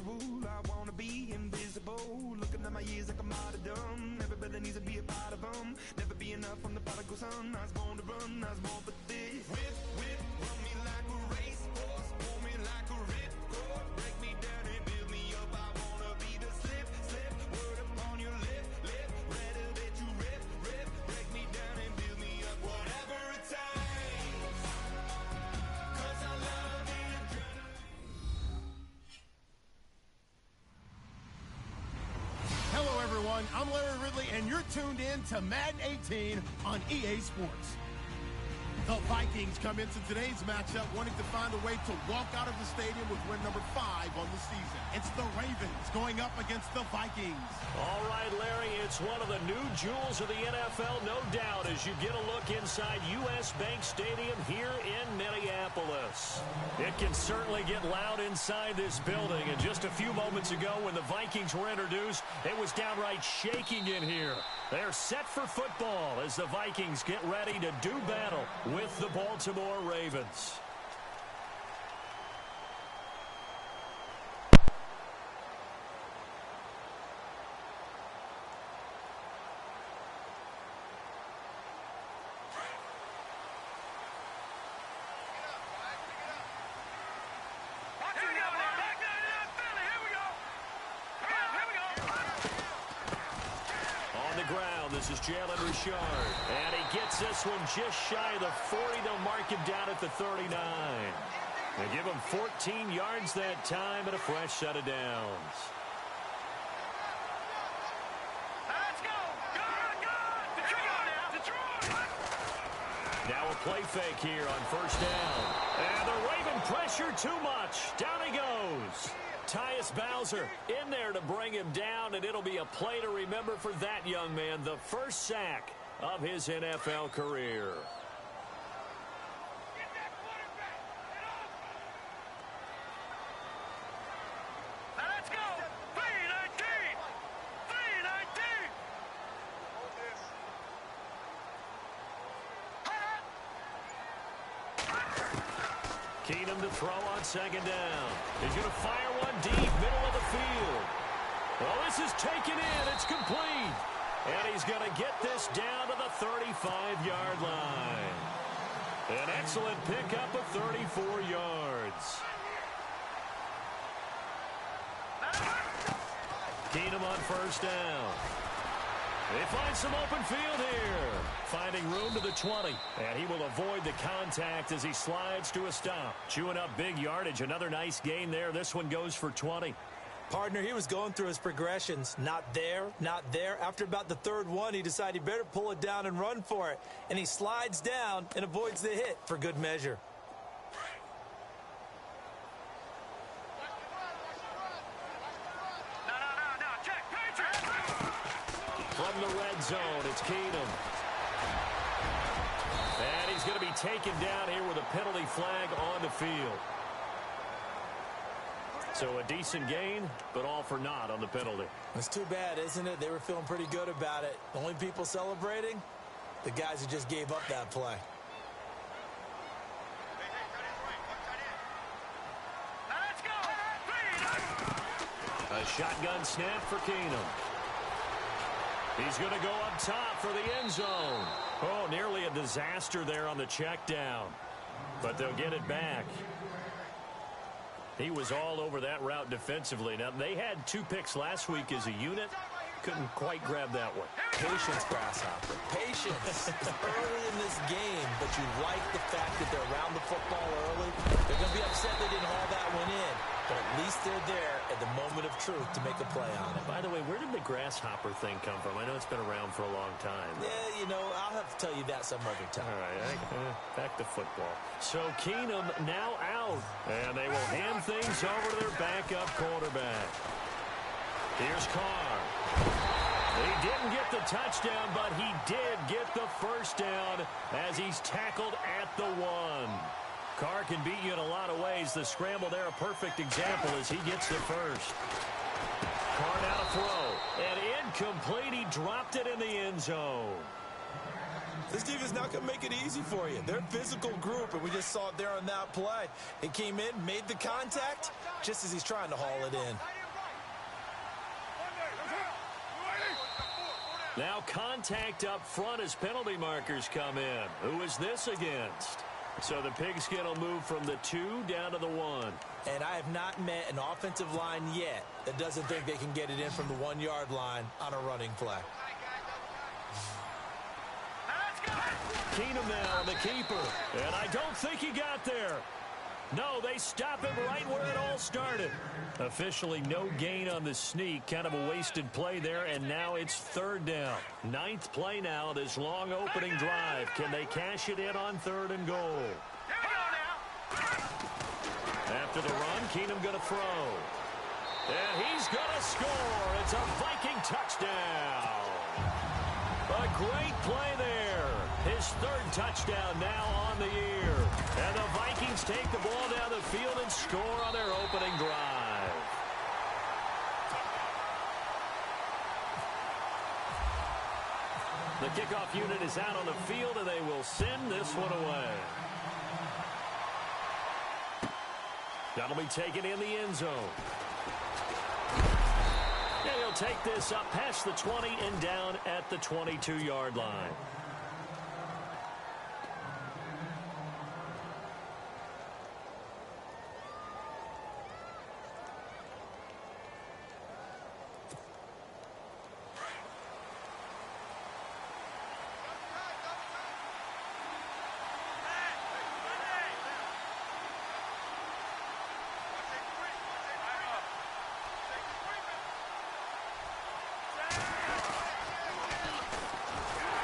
invisible. I wanna be invisible. Looking at my years like I'm out of dumb. Everybody needs to be a part of them. Never be enough from the prodigal son. I was born to run, I was born for this. Whip, whip, run me like a racehorse. Pull me like a ripcord. Break me down and build me up. I wanna be the slip, slip. Word upon your lip, lip. Rather that you rip, rip. Break me down and build me up. Whatever it takes. 'Cause I love the adrenaline. Hello, everyone. I'm Larry Ridley, and you're tuned in to Madden 18 on EA Sports. The Vikings come into today's matchup wanting to find a way to walk out of the stadium with win number 5 on the season. It's the Ravens going up against the Vikings. All right, Larry, it's one of the new jewels of the NFL, no doubt, as you get a look inside U.S. Bank Stadium here in Minneapolis. It can certainly get loud inside this building, and just a few moments ago when the Vikings were introduced, it was downright shaking in here. They're set for football as the Vikings get ready to do battle with the Baltimore Ravens. This is Jalen Richard, and he gets this one just shy of the 40. They'll mark him down at the 39. They give him 14 yards that time and a fresh set of downs. Let's go! Detroit! Now a play fake here on first down. And the Raven pressure too much. Down he goes. Tyus Bowser in there to bring him down, and it'll be a play to remember for that young man. The first sack of his NFL career. Let's go! 319! 319! Keenum to throw on second down. He's going to fire one deep, middle of the field. Well, this is taken in. It's complete. And he's going to get this down to the 35-yard line. An excellent pickup of 34 yards. Keenum on first down. They find some open field here. Finding room to the 20. And he will avoid the contact as he slides to a stop. Chewing up big yardage. Another nice gain there. This one goes for 20. Partner, he was going through his progressions. Not there, not there. After about the third one, he decided he better pull it down and run for it. And he slides down and avoids the hit for good measure. From the red zone, it's Keenum. And he's going to be taken down here with a penalty flag on the field. So a decent gain, but all for naught on the penalty. It's too bad, isn't it? They were feeling pretty good about it. The only people celebrating, the guys who just gave up that play. Let's go! A shotgun snap for Keenum. He's going to go up top for the end zone. Oh, nearly a disaster there on the check down. But they'll get it back. He was all over that route defensively. Now, they had 2 picks last week as a unit. Couldn't quite grab that one. Patience, Grasshopper. Patience. It's early in this game, but you like the fact that they're around the football early. They're going to be upset they didn't haul that one in, but at least they're there at the moment of truth to make a play on it. By the way, where did the grasshopper thing come from? I know it's been around for a long time. Yeah, you know, I'll have to tell you that some other time. All right, back to football. So Keenum now out, and they will hand things over to their backup quarterback. Here's Carr. He didn't get the touchdown, but he did get the first down as he's tackled at the 1. Carr can beat you in a lot of ways. The scramble there, a perfect example as he gets the first. Carr now to throw. And incomplete. He dropped it in the end zone. This defense not going to make it easy for you. They're a physical group, and we just saw it there on that play. It came in, made the contact, just as he's trying to haul it in. Now contact up front as penalty markers come in. Who is this against? So the pigskin will move from the 2 down to the 1. And I have not met an offensive line yet that doesn't think they can get it in from the 1-yard line on a running play. Keenum now, the keeper. And I don't think he got there. No, they stop him right where it all started. Officially no gain on the sneak. Kind of a wasted play there, and now it's 3rd down. 9th play now, this long opening drive. Can they cash it in on 3rd and goal? After the run, Keenum going to throw. And he's going to score. It's a Viking touchdown. A great play there. His 3rd touchdown now on the year. And the Vikings take the ball down the field and score on their opening drive. The kickoff unit is out on the field, and they will send this one away. That'll be taken in the end zone. And he'll take this up past the 20 and down at the 22-yard line.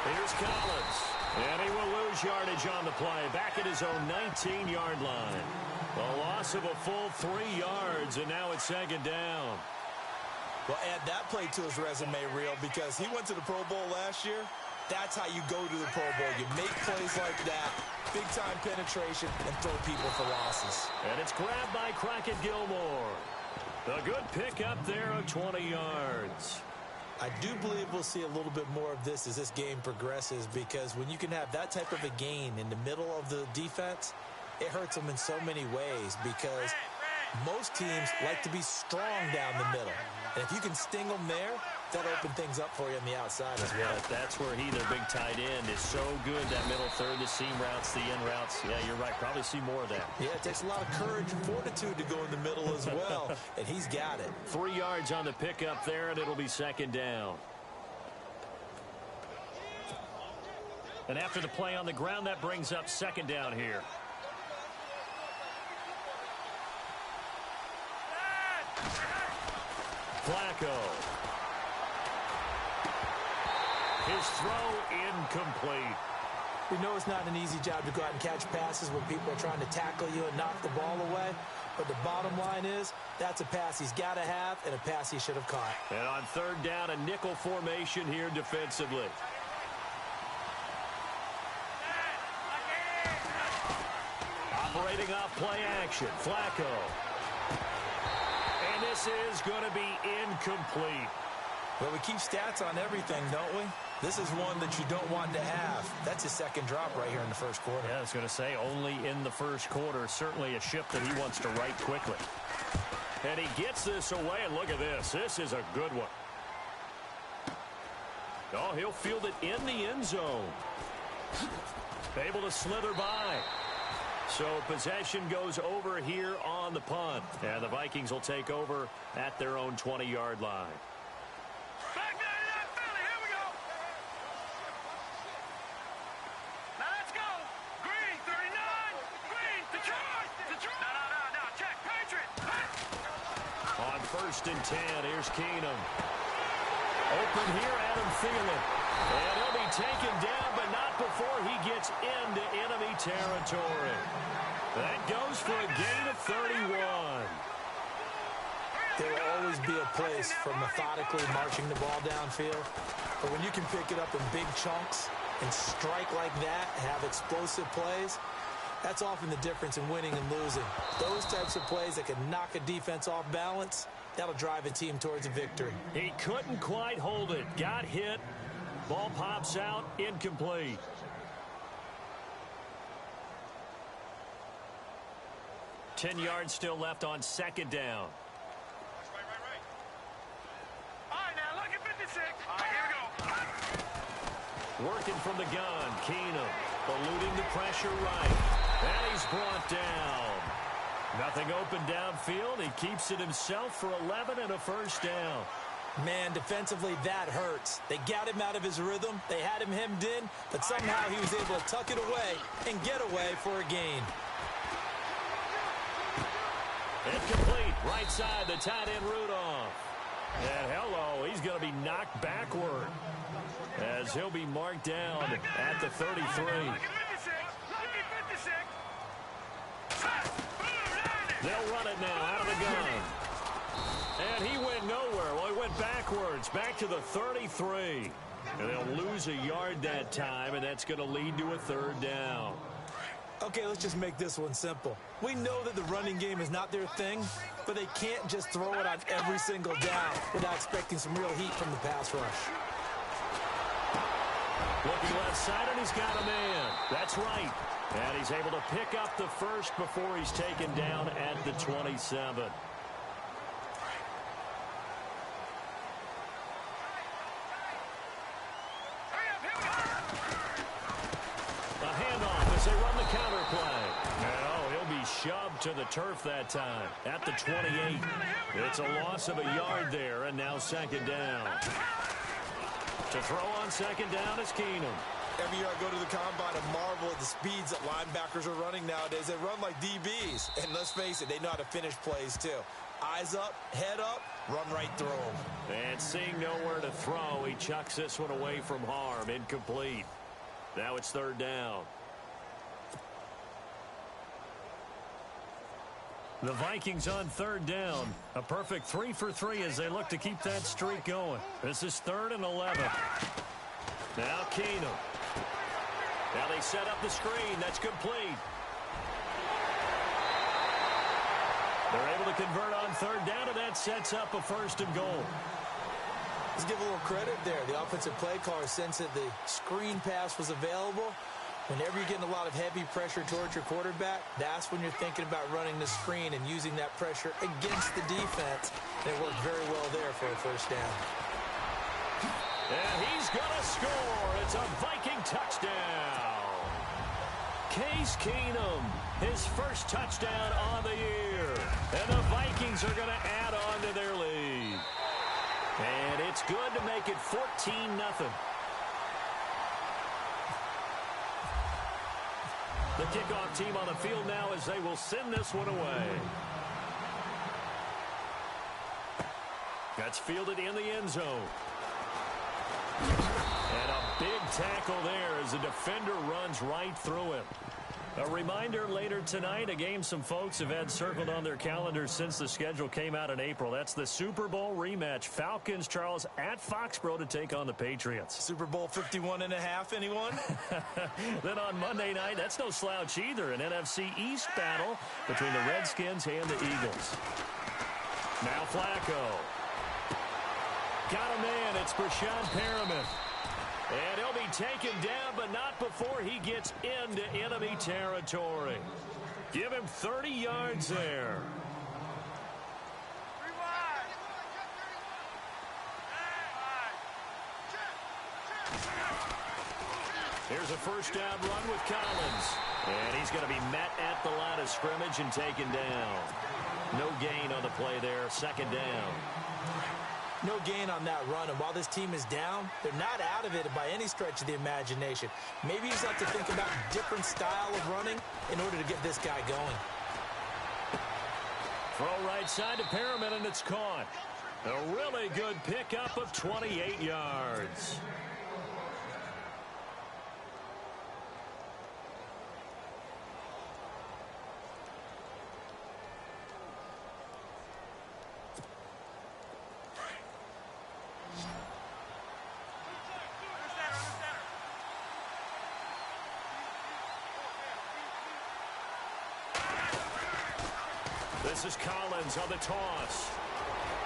Here's Collins, and he will lose yardage on the play, back at his own 19-yard line. A loss of a full 3 yards, and now it's 2nd down. Well, add that play to his resume reel because he went to the Pro Bowl last year. That's how you go to the Pro Bowl. You make plays like that, big-time penetration, and throw people for losses. And it's grabbed by Crockett Gilmore. A good pickup there of 20 yards. I do believe we'll see a little bit more of this as this game progresses because when you can have that type of a gain in the middle of the defense, it hurts them in so many ways because most teams like to be strong down the middle. And if you can sting them there, that'll open things up for you on the outside as well. That's where their big tight end, is so good, that middle third, the seam routes, the in routes. Yeah, you're right. Probably see more of that. Yeah, it takes a lot of courage and fortitude to go in the middle as well, and he's got it. 3 yards on the pickup there, and it'll be 2nd down. And after the play on the ground, that brings up 2nd down here. Flacco. His throw incomplete. We know it's not an easy job to go out and catch passes when people are trying to tackle you and knock the ball away. But the bottom line is, that's a pass he's got to have and a pass he should have caught. And on 3rd down, a nickel formation here defensively. Operating off play action, Flacco. And this is going to be incomplete. Well, we keep stats on everything, don't we? This is one that you don't want to have. That's his 2nd drop right here in the 1st quarter. Yeah, I was going to say, only in the 1st quarter. Certainly a ship that he wants to right quickly. And he gets this away, and look at this. This is a good one. Oh, he'll field it in the end zone. Able to slither by. So possession goes over here on the punt. And the Vikings will take over at their own 20-yard line. Back there to that Philly. Here we go. Now let's go. Green, 39. Green, Detroit. Detroit. No. Check. Patriot. On 1st and 10, here's Keenum. Open here, Adam Thielen. And he'll be taken down, but not before he gets into enemy territory. That goes for a gain of 31. There will always be a place for methodically marching the ball downfield. But when you can pick it up in big chunks and strike like that, have explosive plays, that's often the difference in winning and losing. Those types of plays that can knock a defense off balance, that'll drive a team towards a victory. He couldn't quite hold it. Got hit. Ball pops out. Incomplete. Ten yards still left on 2nd down. Right. All right, now look at 56. All right, here we go. Working from the gun, Keenum eluding the pressure right. And he's brought down. Nothing open downfield. He keeps it himself for 11 and a first down. Man, defensively, that hurts. They got him out of his rhythm. They had him hemmed in, but somehow he was able to tuck it away and get away for a gain. Incomplete. Right side, the tight end Rudolph. And hello, he's going to be knocked backward as he'll be marked down at the 33. They'll run it now out of the gun. And he went nowhere. Well, he went backwards, back to the 33. And they'll lose a yard that time, and that's going to lead to a third down. Okay, let's just make this one simple. We know that the running game is not their thing, but they can't just throw it on every single down without expecting some real heat from the pass rush. Looking left side, and he's got a man. That's right. And he's able to pick up the first before he's taken down at the 27. A handoff as they run the counter play. No, he'll be shoved to the turf that time at the 28. It's a loss of a yard there, and now second down. To throw on second down is Keenum. Every year I go to the combine and marvel at the speeds that linebackers are running nowadays. They run like DBs. And let's face it, they know how to finish plays too. Eyes up, head up, run right through them. And seeing nowhere to throw, he chucks this one away from harm. Incomplete. Now it's third down. The Vikings on third down. A perfect 3 for 3 as they look to keep that streak going. This is 3rd and 11. Now Keenum. Now they set up the screen. That's complete. They're able to convert on third down, and that sets up a 1st and goal. Let's give a little credit there. The offensive play caller sensed that the screen pass was available. Whenever you're getting a lot of heavy pressure towards your quarterback, that's when you're thinking about running the screen and using that pressure against the defense. And it worked very well there for a 1st down. And he's going to score. It's a Viking touchdown. Case Keenum, his first touchdown on the year. And the Vikings are going to add on to their lead. And it's good to make it 14-0. The kickoff team on the field now as they will send this one away. That's fielded in the end zone. And a big tackle there as the defender runs right through him. A reminder later tonight, a game some folks have had circled on their calendars since the schedule came out in April. That's the Super Bowl rematch. Falcons, Charles, at Foxborough to take on the Patriots. Super Bowl 51.5, anyone? Then on Monday night, that's no slouch either. An NFC East battle between the Redskins and the Eagles. Now Flacco. Got a man. It's Brashad Perriman. And he'll be taken down, but not before he gets into enemy territory. Give him 30 yards there. Here's a 1st down run with Collins. And he's going to be met at the line of scrimmage and taken down. No gain on the play there. 2nd down. No gain on that run, and while this team is down, they're not out of it by any stretch of the imagination. Maybe you just have to think about a different style of running in order to get this guy going. Throw right side to Perriman, and it's caught. A really good pickup of 28 yards. This is Collins on the toss.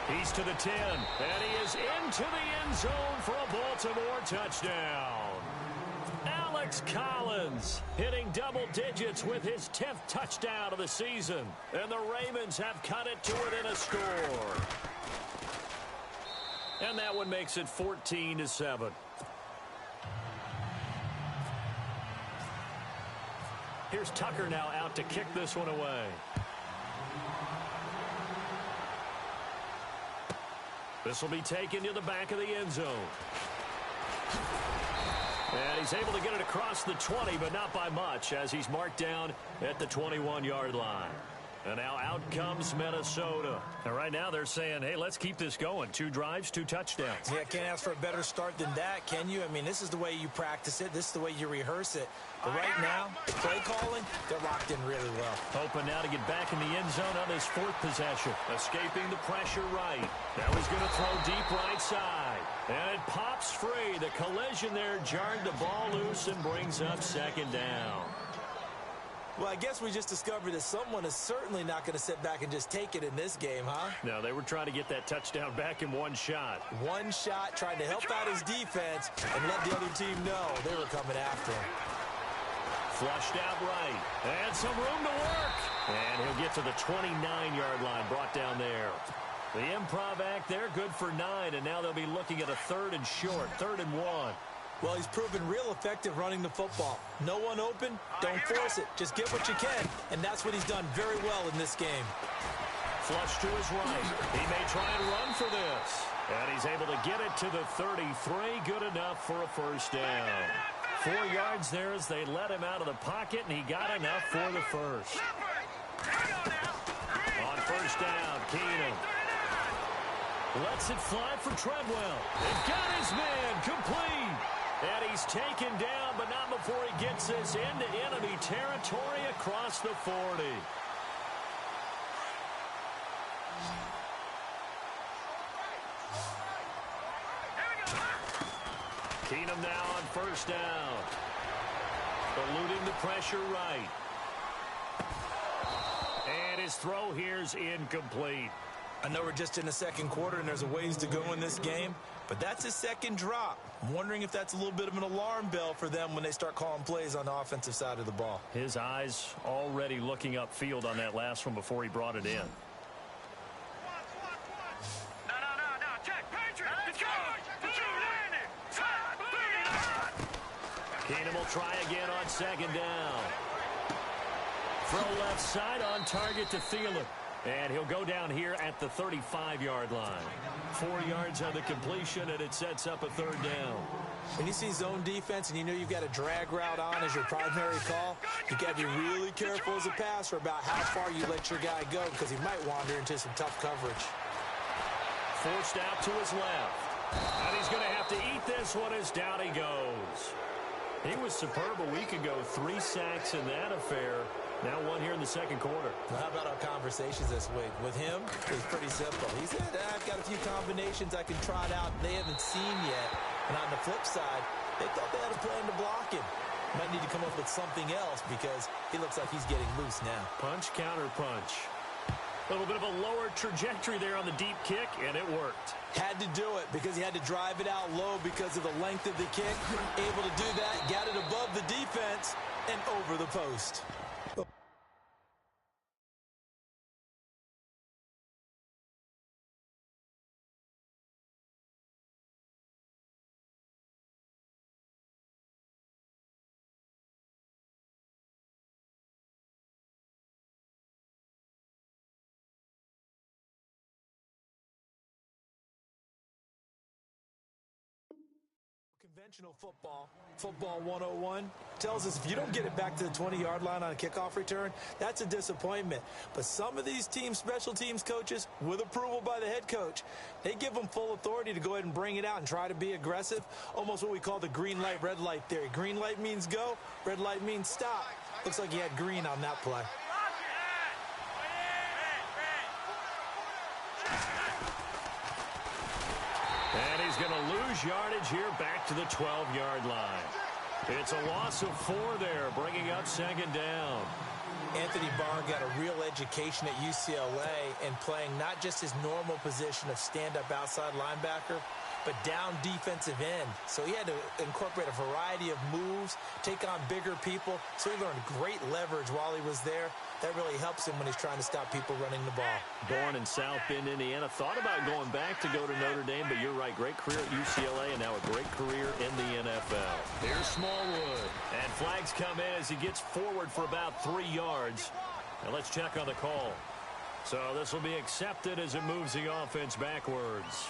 He's to the 10, and he is into the end zone for a Baltimore touchdown. Alex Collins hitting double digits with his 10th touchdown of the season. And the Ravens have cut it to within a score. And that one makes it 14-7. Here's Tucker now out to kick this one away. This will be taken to the back of the end zone. And he's able to get it across the 20, but not by much, as he's marked down at the 21-yard line. And now out comes Minnesota. And right now they're saying, hey, let's keep this going. 2 drives, 2 touchdowns. Yeah, can't ask for a better start than that, can you? I mean, this is the way you practice it. This is the way you rehearse it. But right now, play calling, they're locked in really well. Hoping now to get back in the end zone on his 4th possession. Escaping the pressure right. Now he's going to throw deep right side. And it pops free. The collision there jarred the ball loose and brings up 2nd down. Well, I guess we just discovered that someone is certainly not going to sit back and just take it in this game, huh? No, they were trying to get that touchdown back in one shot. One shot, trying to help out his defense and let the other team know they were coming after him. Flushed out right. And some room to work. And he'll get to the 29-yard line, brought down there. The improv act there, good for 9, and now they'll be looking at a 3rd and short, 3rd and 1. Well, he's proven real effective running the football. No one open, don't force it. Just get what you can, and that's what he's done very well in this game. Flush to his right. He may try and run for this. And he's able to get it to the 33. Good enough for a 1st down. 4 yards there as they let him out of the pocket, and he got enough for the 1st. On 1st down, Keenum lets it fly for Treadwell. They've got his man complete. And he's taken down, but not before he gets this into enemy territory across the 40. Keenum now on 1st down. Eluding the pressure right. And his throw here's incomplete. I know we're just in the 2nd quarter and there's a ways to go in this game, but that's his 2nd drop. I'm wondering if that's a little bit of an alarm bell for them when they start calling plays on the offensive side of the ball. His eyes already looking upfield on that last one before he brought it in. No. Check. Patriot. Let's go. Keenum will try again on 2nd down. Throw left side on target to Thielen. And he'll go down here at the 35-yard line. 4 yards on the completion, and it sets up a 3rd down. When you see zone defense and you know you've got a drag route on as your primary call, you got to be really careful as a passer about how far you let your guy go because he might wander into some tough coverage. Forced out to his left. And he's going to have to eat this one as down he goes. He was superb a week ago. 3 sacks in that affair. Now 1 here in the 2nd quarter. Well, how about our conversations this week? With him, it was pretty simple. He said, I've got a few combinations I can try out they haven't seen yet. And on the flip side, they thought they had a plan to block him. Might need to come up with something else because he looks like he's getting loose now. Punch, counter punch. A little bit of a lower trajectory there on the deep kick, and it worked. Had to do it because he had to drive it out low because of the length of the kick. Able to do that, got it above the defense and over the post. Conventional football 101, tells us if you don't get it back to the 20-yard line on a kickoff return, that's a disappointment. But some of these special teams coaches, with approval by the head coach, they give them full authority to go ahead and bring it out and try to be aggressive, almost what we call the green light, red light theory. Green light means go, red light means stop. Looks like he had green on that play. And he's going to lose yardage here back to the 12-yard line. It's a loss of 4 there, bringing up 2nd down. Anthony Barr got a real education at UCLA and playing not just his normal position of stand-up outside linebacker, but down defensive end. So he had to incorporate a variety of moves, take on bigger people. So he learned great leverage while he was there. That really helps him when he's trying to stop people running the ball. Born in South Bend, Indiana. Thought about going back to go to Notre Dame, but you're right. right. Great career at UCLA and now a great career in the NFL. Here's Smallwood. And flags come in as he gets forward for about 3 yards. And let's check on the call. So this will be accepted as it moves the offense backwards.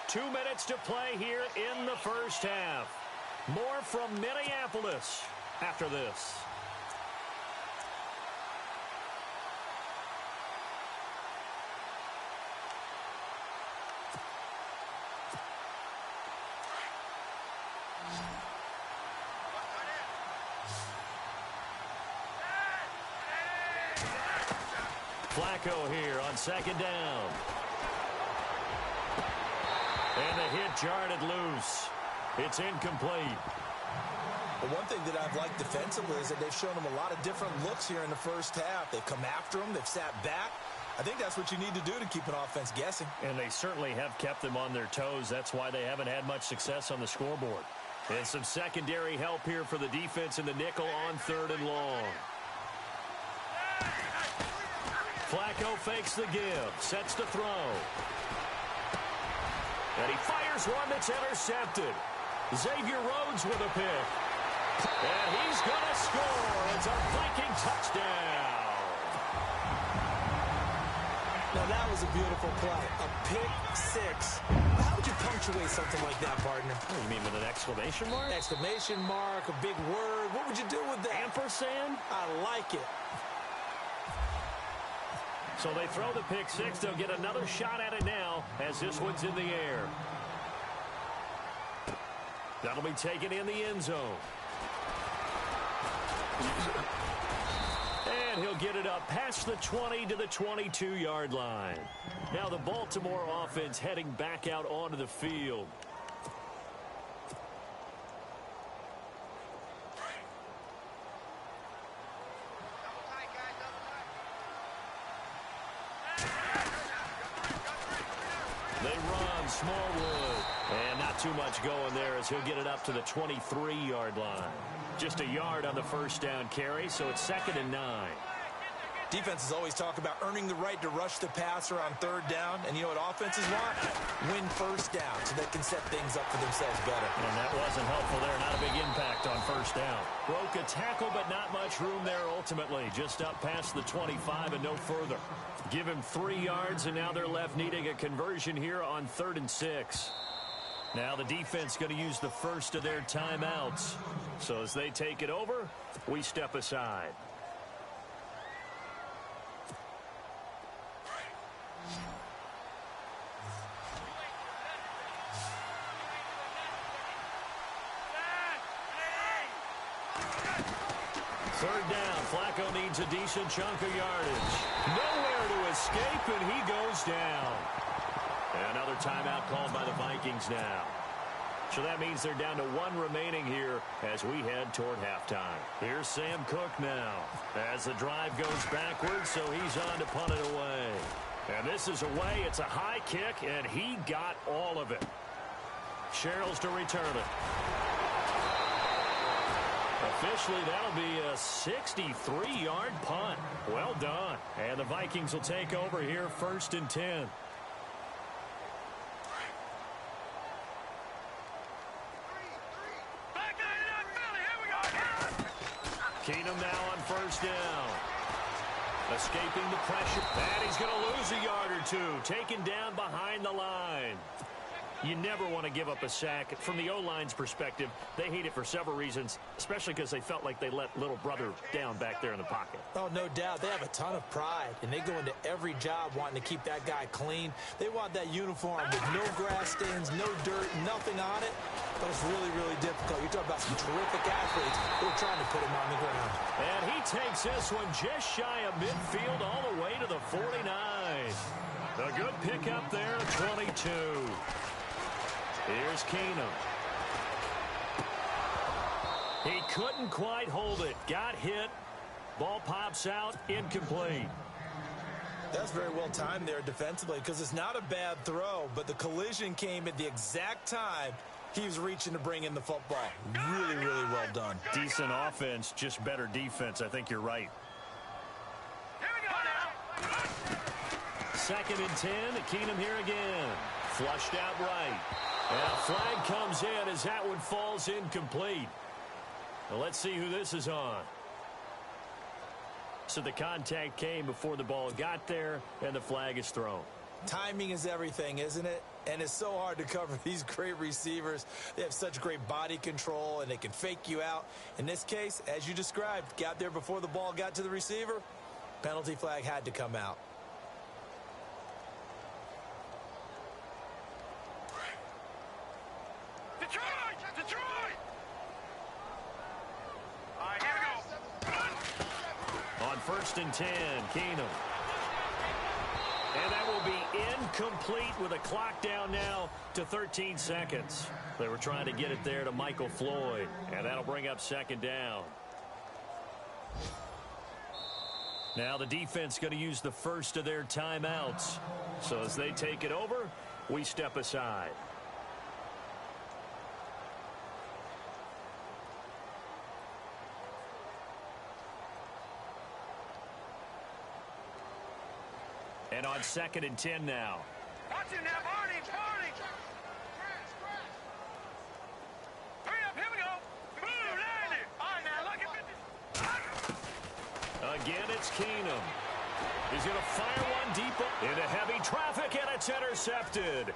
Two minutes to play here in the first half. More from Minneapolis after this. Flacco here on second down. And the hit jarred loose. It's incomplete. But one thing that I've liked defensively is that they've shown them a lot of different looks here in the first half. They've come after them. They've sat back. I think that's what you need to do to keep an offense guessing. And they certainly have kept them on their toes. That's why they haven't had much success on the scoreboard. And some secondary help here for the defense in the nickel on 3rd and long. Flacco fakes the give. Sets to throw. And he fires one that's intercepted. Xavier Rhodes with a pick. And he's going to score. It's a Viking touchdown. Now, that was a beautiful play. A pick six. How would you punctuate something like that, partner? Oh, you mean with an exclamation mark? Exclamation mark, a big word. What would you do with that? Ampersand? I like it. So they throw the pick six. They'll get another shot at it now as this one's in the air. That'll be taken in the end zone. And he'll get it up past the 20 to the 22-yard line. Now the Baltimore offense heading back out onto the field. Smallwood. And not too much going there as he'll get it up to the 23-yard line. Just a yard on the first down carry, so it's 2nd and 9. Defenses always talk about earning the right to rush the passer on 3rd down. And you know what offenses want? Win first down so they can set things up for themselves better. And that wasn't helpful there. Not a big impact on first down. Broke a tackle, but not much room there ultimately. Just up past the 25 and no further. Give him 3 yards, and now they're left needing a conversion here on 3rd and 6. Now the defense going to use the first of their timeouts. So as they take it over, we step aside. Third down. Flacco needs a decent chunk of yardage. Nowhere to escape, and he goes down. And another timeout called by the Vikings now. So that means they're down to 1 remaining here as we head toward halftime. Here's Sam Cook now. As the drive goes backwards, so he's on to punt it away. And this is away. It's a high kick, and he got all of it. Sherrills to return it. Officially, that'll be a 63-yard punt. Well done. And the Vikings will take over here 1st and 10. Keenum now on 1st down. Escaping the pressure. And he's going to lose a yard or two. Taken down behind the line. You never want to give up a sack. From the O-line's perspective, they hate it for several reasons, especially because they felt like they let little brother down back there in the pocket. Oh, no doubt. They have a ton of pride, and they go into every job wanting to keep that guy clean. They want that uniform with no grass stains, no dirt, nothing on it. But it's really, really difficult. You're talking about some terrific athletes who are trying to put him on the ground. And he takes this one just shy of midfield all the way to the 49. A good pickup there, 22. Here's Keenum. He couldn't quite hold it. Got hit. Ball pops out. Incomplete. That's very well timed there defensively because it's not a bad throw, but the collision came at the exact time he was reaching to bring in the football. Really, really well done. Decent offense, just better defense. I think you're right. Here we go now. 2nd and 10. Keenum here again. Flushed out right. And a flag comes in as that one falls incomplete. Well, let's see who this is on. So the contact came before the ball got there, and the flag is thrown. Timing is everything, isn't it? And it's so hard to cover these great receivers. They have such great body control, and they can fake you out. In this case, as you described, got there before the ball got to the receiver. Penalty flag had to come out. Detroit! Detroit! All right, here we go. On 1st and 10, Keenum. And that will be incomplete with a clock down now to 13 seconds. They were trying to get it there to Michael Floyd, and that'll bring up 2nd down. Now the defense going to use the first of their timeouts. So as they take it over, we step aside. And on 2nd and 10 now. Watch it now, Barney, Barney. Hurry up, here we go. Boom, landed. All right, now look at 50. Again, it's Keenum. He's going to fire one deep into heavy traffic, and it's intercepted.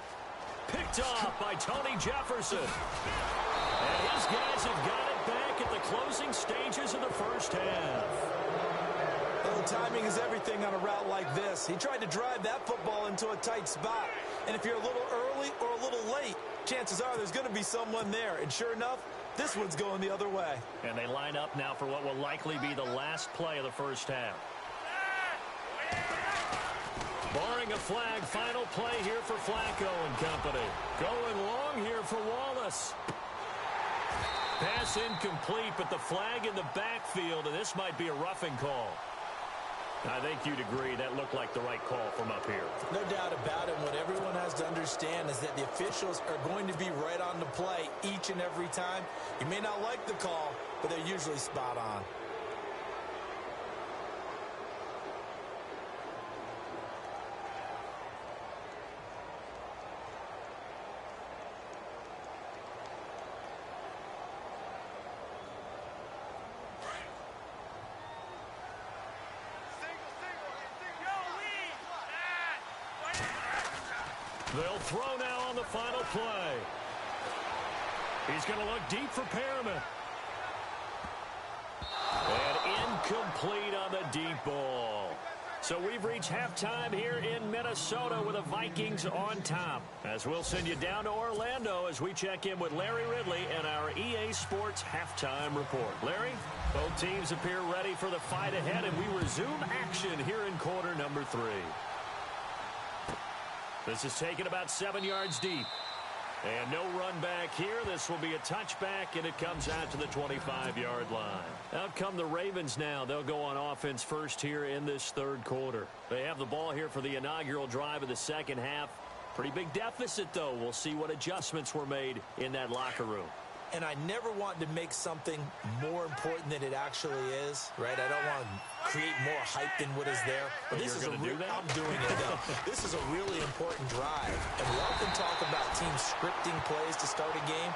Picked off by Tony Jefferson. And his guys have got it back at the closing stages of the first half. Well, timing is everything on a route like this. He tried to drive that football into a tight spot. And if you're a little early or a little late, chances are there's going to be someone there. And sure enough, this one's going the other way. And they line up now for what will likely be the last play of the first half. Barring a flag, final play here for Flacco and company. Going long here for Wallace. Pass incomplete, but the flag in the backfield, and this might be a roughing call. I think you'd agree that looked like the right call from up here. No doubt about it. What everyone has to understand is that the officials are going to be right on the play each and every time. You may not like the call, but they're usually spot on. They'll throw now on the final play. He's going to look deep for Perriman. And incomplete on the deep ball. So we've reached halftime here in Minnesota with the Vikings on top. As we'll send you down to Orlando as we check in with Larry Ridley and our EA Sports halftime report. Larry, both teams appear ready for the fight ahead, and we resume action here in quarter number 3. This is taken about 7 yards deep. And no run back here. This will be a touchback, and it comes out to the 25-yard line. Out come the Ravens now. They'll go on offense first here in this third quarter. They have the ball here for the inaugural drive of the second half. Pretty big deficit, though. We'll see what adjustments were made in that locker room. And I never want to make something more important than it actually is, right? I don't want to create more hype than what is there. But this is I'm doing it, though. This is a really important drive. And we often talk about teams scripting plays to start a game.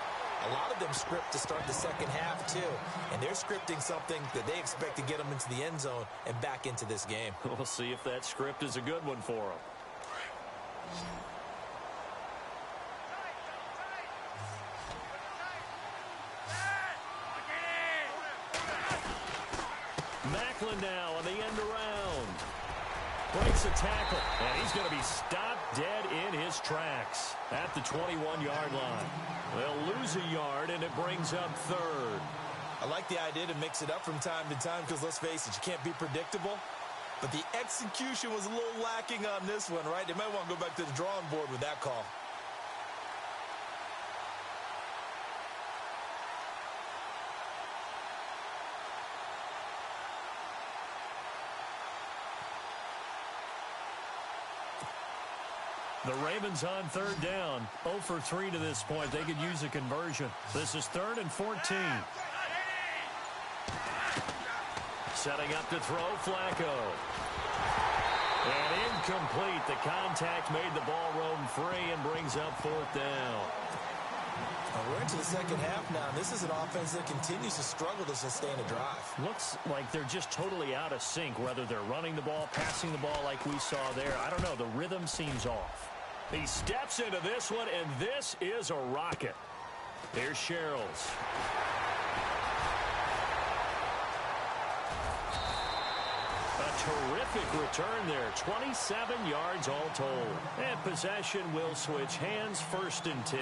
A lot of them script to start the second half, too. And they're scripting something that they expect to get them into the end zone and back into this game. We'll see if that script is a good one for them. Macklin now on the end around. Breaks a tackle, and he's going to be stopped dead in his tracks at the 21-yard line. They'll lose a yard, and it brings up third. I like the idea to mix it up from time to time because, let's face it, you can't be predictable. But the execution was a little lacking on this one, right? They might want to go back to the drawing board with that call. The Ravens on third down. 0 for 3 to this point. They could use a conversion. This is 3rd and 14. Setting up to throw, Flacco. And incomplete. The contact made the ball roam free and brings up 4th down. We're into the second half now. This is an offense that continues to struggle to sustain a drive. Looks like they're just totally out of sync, whether they're running the ball, passing the ball like we saw there. I don't know. The rhythm seems off. He steps into this one, and this is a rocket. Here's Sherrills. A terrific return there. 27 yards all told. And possession will switch hands, 1st and 10.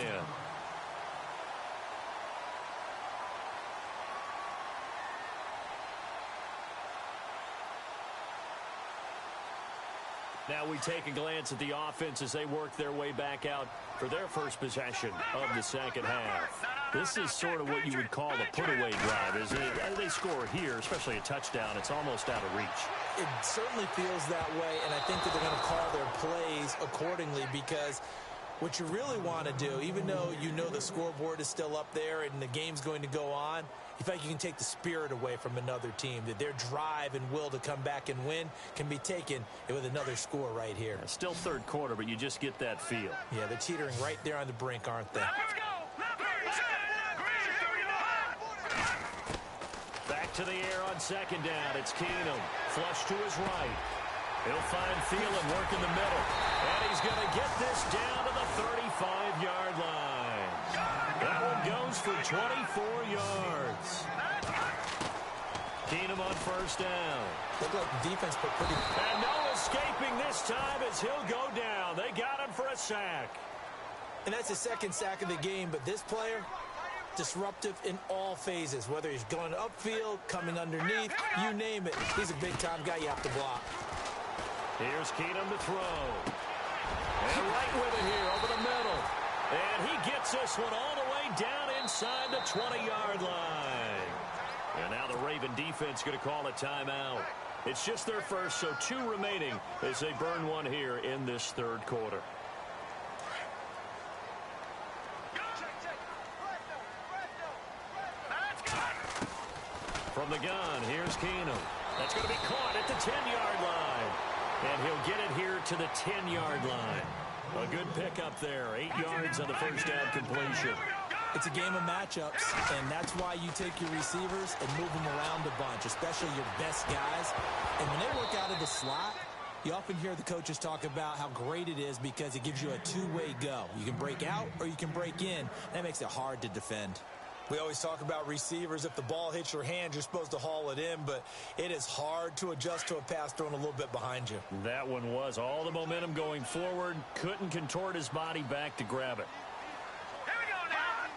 Now we take a glance at the offense as they work their way back out for their first possession of the second half. This is sort of what you would call a put-away drive, isn't it? As they score here, especially a touchdown, it's almost out of reach. It certainly feels that way, and I think that they're going to call their plays accordingly because what you really want to do, even though you know the scoreboard is still up there and the game's going to go on, you feel like you can take the spirit away from another team, that their drive and will to come back and win can be taken with another score right here. Still third quarter, but you just get that feel. Yeah, they're teetering right there on the brink, aren't they? Back to the air on second down. It's Keenum. Flush to his right. He'll find Thielen working the middle. And he's going to get this down to the 35-yard line. That one goes for 24 yards. Keenum on first down. Looked like the defense put pretty... And no escaping this time as he'll go down. They got him for a sack. And that's the second sack of the game, but this player, disruptive in all phases, whether he's going upfield, coming underneath, you name it. He's a big-time guy you have to block. Here's Keenum to throw. And right with it here over the middle. And he gets this one all the way down inside the 20-yard line. And now the Raven defense going to call a timeout. It's just their first, so 2 remaining as they burn one here in this third quarter. From the gun, here's Keenum. That's going to be caught at the 10-yard line. And he'll get it here to the 10-yard line. A good pickup there. 8 yards on the first down completion. It's a game of matchups, and that's why you take your receivers and move them around a bunch, especially your best guys. And when they work out of the slot, you often hear the coaches talk about how great it is because it gives you a two-way go. You can break out or you can break in. That makes it hard to defend. We always talk about receivers. If the ball hits your hand, you're supposed to haul it in, but it is hard to adjust to a pass thrown a little bit behind you. That one was all the momentum going forward. Couldn't contort his body back to grab it. Here we go now.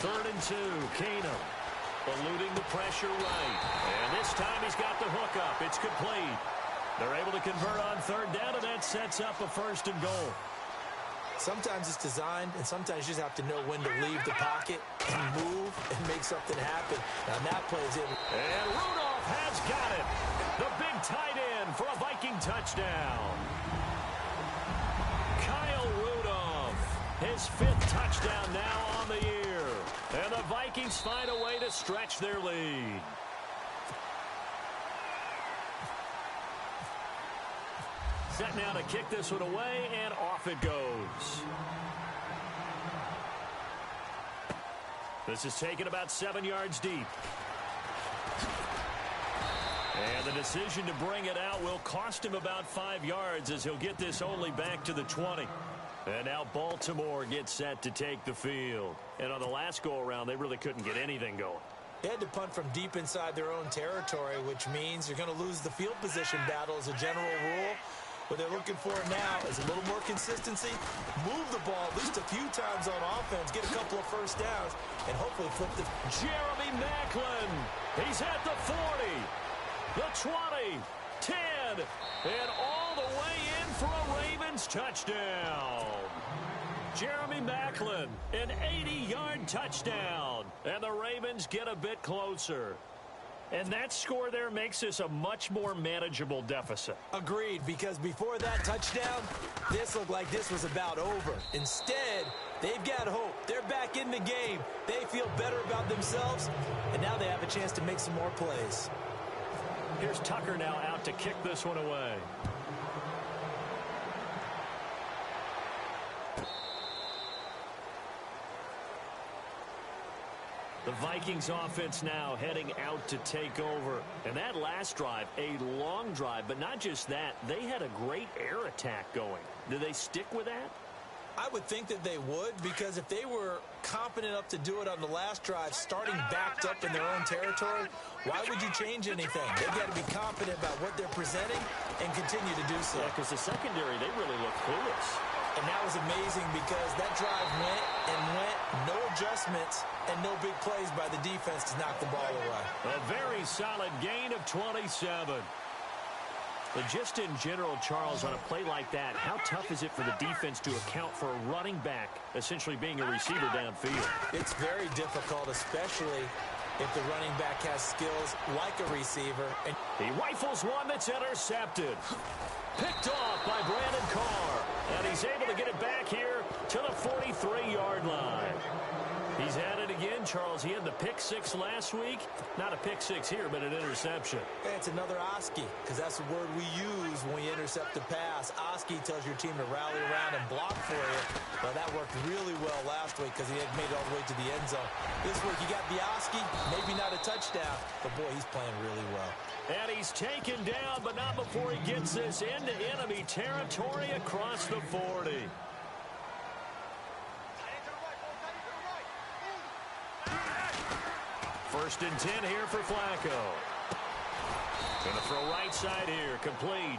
3rd and 2, Keenum eluding the pressure right. And this time he's got the hook up. It's complete. They're able to convert on third down, and that sets up a 1st and goal. Sometimes it's designed, and sometimes you just have to know when to leave the pocket and move and make something happen. Now that plays in. And Rudolph has got it. The big tight end for a Viking touchdown. Kyle Rudolph, his 5th touchdown now on the year. And the Vikings find a way to stretch their lead. Set now to kick this one away, and off it goes. This is taken about 7 yards deep. And the decision to bring it out will cost him about 5 yards as he'll get this only back to the 20. And now Baltimore gets set to take the field. And on the last go-around, they really couldn't get anything going. They had to punt from deep inside their own territory, which means you're going to lose the field position battle as a general rule. What they're looking for now is a little more consistency, move the ball at least a few times on offense, get a couple of first downs, and hopefully flip the... Jeremy Maclin, he's at the 40, the 20, 10, and all the way in for a Ravens touchdown. Jeremy Maclin, an 80-yard touchdown, and the Ravens get a bit closer. And that score there makes this a much more manageable deficit. Agreed, because before that touchdown, this looked like this was about over. Instead, they've got hope. They're back in the game. They feel better about themselves, and now they have a chance to make some more plays. Here's Tucker now out to kick this one away. The Vikings offense now heading out to take over. And that last drive, a long drive, but not just that. They had a great air attack going. Do they stick with that? I would think that they would, because if they were confident enough to do it on the last drive, starting backed up in their own territory, why would you change anything? They've got to be confident about what they're presenting and continue to do so. Yeah, because the secondary, they really look clueless. And that was amazing because that drive went and went, no adjustments, and no big plays by the defense to knock the ball away. A very solid gain of 27. But just in general, Charles, on a play like that, how tough is it for the defense to account for a running back essentially being a receiver downfield? It's very difficult, especially if the running back has skills like a receiver. And he rifles one that's intercepted. Picked off by Brandon Carr. And he's able to get it back here to the 43-yard line. He's had it again, Charles. He had the pick six last week. Not a pick six here, but an interception. Hey, it's another Oski, because that's the word we use when we intercept a pass. Oski tells your team to rally around and block for you. Well, that worked really well last week because he had made it all the way to the end zone. This week he got the Oski, maybe not a touchdown, but boy, he's playing really well. And he's taken down, but not before he gets this into enemy territory across the 40. First and 10 here for Flacco. Going to throw right side here, complete.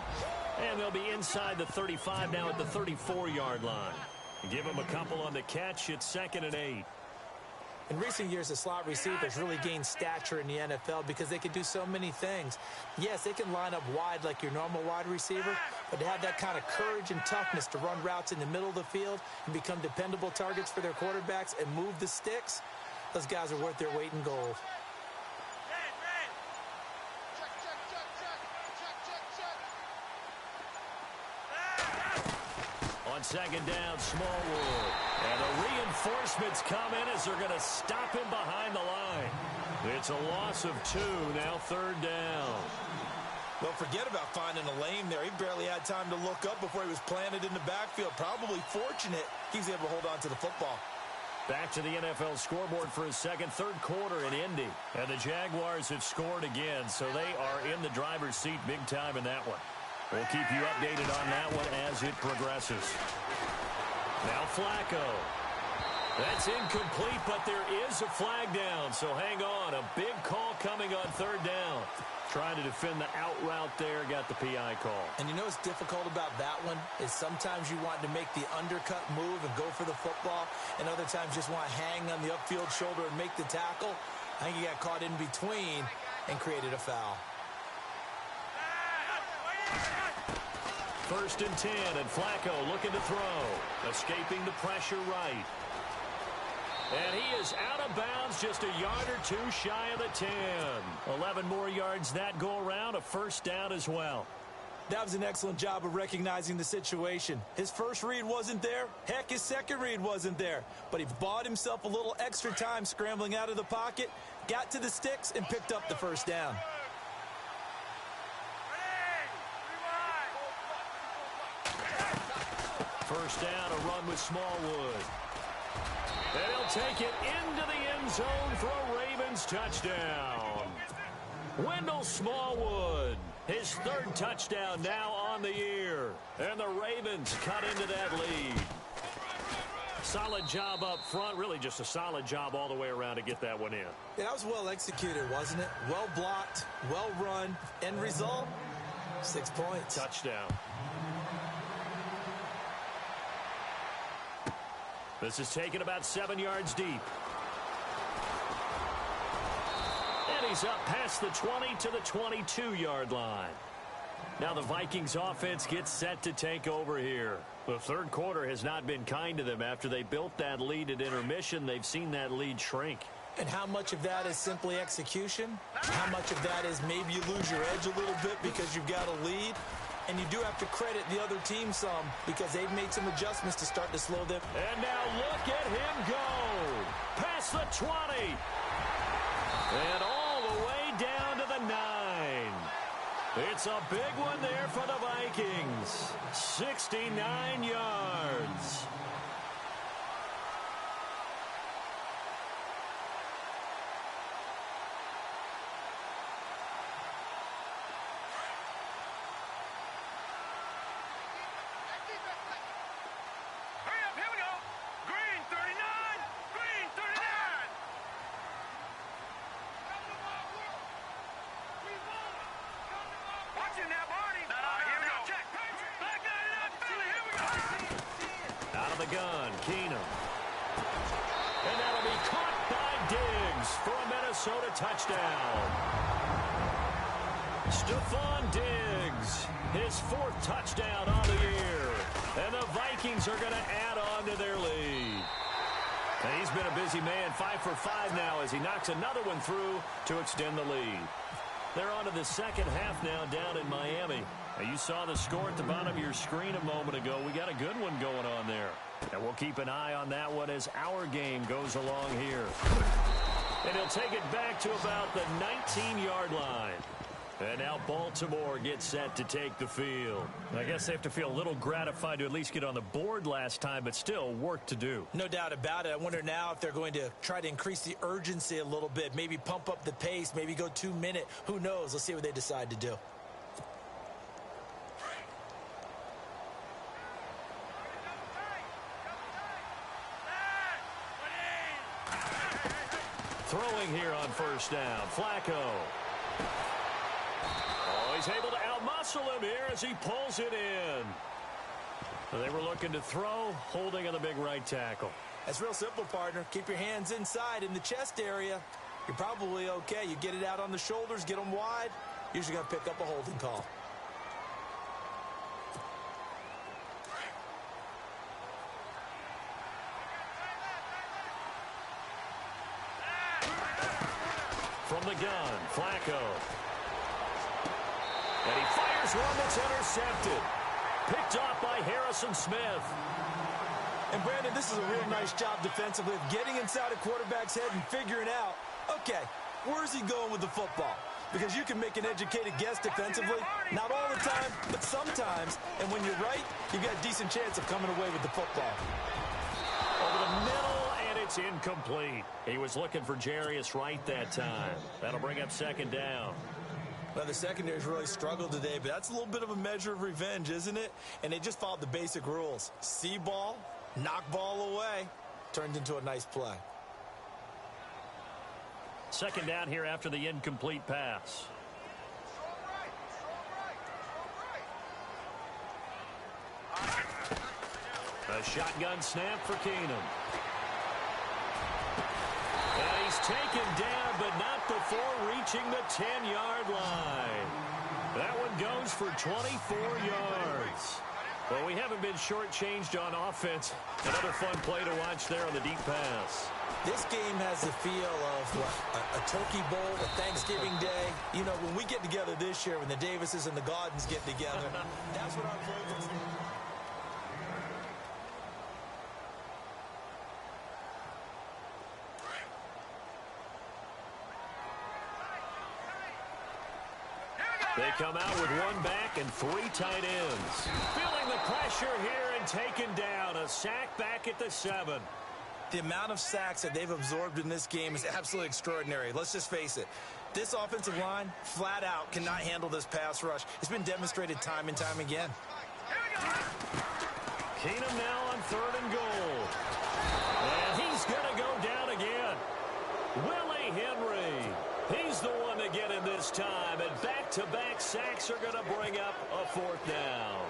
And they'll be inside the 35 now at the 34-yard line. Give him a couple on the catch. It's 2nd and 8. In recent years, the slot receivers really gained stature in the NFL because they can do so many things. Yes, they can line up wide like your normal wide receiver, but to have that kind of courage and toughness to run routes in the middle of the field and become dependable targets for their quarterbacks and move the sticks, those guys are worth their weight in gold. On 2nd down, Smallwood. And the reinforcements come in as they're going to stop him behind the line. It's a loss of 2, now 3rd down. Well, forget about finding a lane there. He barely had time to look up before he was planted in the backfield. Probably fortunate he was able to hold on to the football. Back to the NFL scoreboard for his third quarter in Indy. And the Jaguars have scored again, so they are in the driver's seat big time in that one. We'll keep you updated on that one as it progresses. Now Flacco. That's incomplete, but there is a flag down, so hang on. A big call coming on 3rd down. Trying to defend the out route there, got the PI call. And you know what's difficult about that one is sometimes you want to make the undercut move and go for the football, and other times just want to hang on the upfield shoulder and make the tackle. I think he got caught in between and created a foul. 1st and 10, and Flacco looking to throw. Escaping the pressure right. And he is out of bounds, just a yard or 2 shy of the 10. 11 more yards that go around, a 1st down as well. That was an excellent job of recognizing the situation. His first read wasn't there. Heck, his second read wasn't there. But he bought himself a little extra time scrambling out of the pocket, got to the sticks, and picked up the 1st down. First down, a run with Smallwood. And he'll take it into the end zone for a Ravens touchdown. Wendell Smallwood, his 3rd touchdown now on the year. And the Ravens cut into that lead. Solid job up front, really just a solid job all the way around to get that one in. Yeah, that was well executed, wasn't it? Well blocked, well run. End result, 6 points. Touchdown. This is taken about 7 yards deep. And he's up past the 20 to the 22-yard line. Now the Vikings offense gets set to take over here. The 3rd quarter has not been kind to them. After they built that lead at intermission, they've seen that lead shrink. And how much of that is simply execution? How much of that is maybe you lose your edge a little bit because you've got a lead? And you do have to credit the other team some because they've made some adjustments to start to slow them. And now look at him go. Past the 20. And all the way down to the 9. It's a big one there for the Vikings. 69 yards. Out of the gun, Keenum. And that'll be caught by Diggs for a Minnesota touchdown. Stephon Diggs, his 4th touchdown on the year. And the Vikings are going to add on to their lead. And he's been a busy man, 5 for 5 now as he knocks another one through to extend the lead. They're on to the second half now down in Miami. Now, you saw the score at the bottom of your screen a moment ago. We got a good one going on there. And we'll keep an eye on that one as our game goes along here. And he'll take it back to about the 19-yard line. And now Baltimore gets set to take the field. I guess they have to feel a little gratified to at least get on the board last time, but still work to do. No doubt about it. I wonder now if they're going to try to increase the urgency a little bit, maybe pump up the pace, maybe go 2-minute. Who knows? Let's see what they decide to do. Throwing here on first down, Flacco. Oh, he's able to outmuscle him here as he pulls it in. They were looking to throw, holding on the big right tackle. That's real simple, partner. Keep your hands inside in the chest area. You're probably okay. You get it out on the shoulders, get them wide. Usually going to pick up a holding call. From the gun, Flacco. And he fires one that's intercepted. Picked off by Harrison Smith. And, Brandon, this is a real nice job defensively of getting inside a quarterback's head and figuring out, okay, where's he going with the football? Because you can make an educated guess defensively. Not all the time, but sometimes. And when you're right, you've got a decent chance of coming away with the football. Over the middle, and it's incomplete. He was looking for Jarius Wright that time. That'll bring up second down. Well, the secondary's really struggled today, but that's a little bit of a measure of revenge, isn't it? And they just followed the basic rules. See ball, knock ball away. Turned into a nice play. Second down here after the incomplete pass. A shotgun snap for Keenum. And he's taken down, but not before reaching the 10-yard line. That one goes for 24 yards. Well, we haven't been shortchanged on offense. Another fun play to watch there on the deep pass. This game has the feel of a turkey bowl, a Thanksgiving day. You know, when we get together this year, when the Davises and the Gaudens get together, that's what our focus is. They come out with one back and 3 tight ends. Feeling the pressure here and taken down. A sack back at the 7. The amount of sacks that they've absorbed in this game is absolutely extraordinary. Let's just face it. This offensive line, flat out, cannot handle this pass rush. It's been demonstrated time and time again. Keenum now on 3rd and goal. And he's going to go down again. Willie Henry. He's the one to get in this time. And back-to-back sacks are going to bring up a 4th down.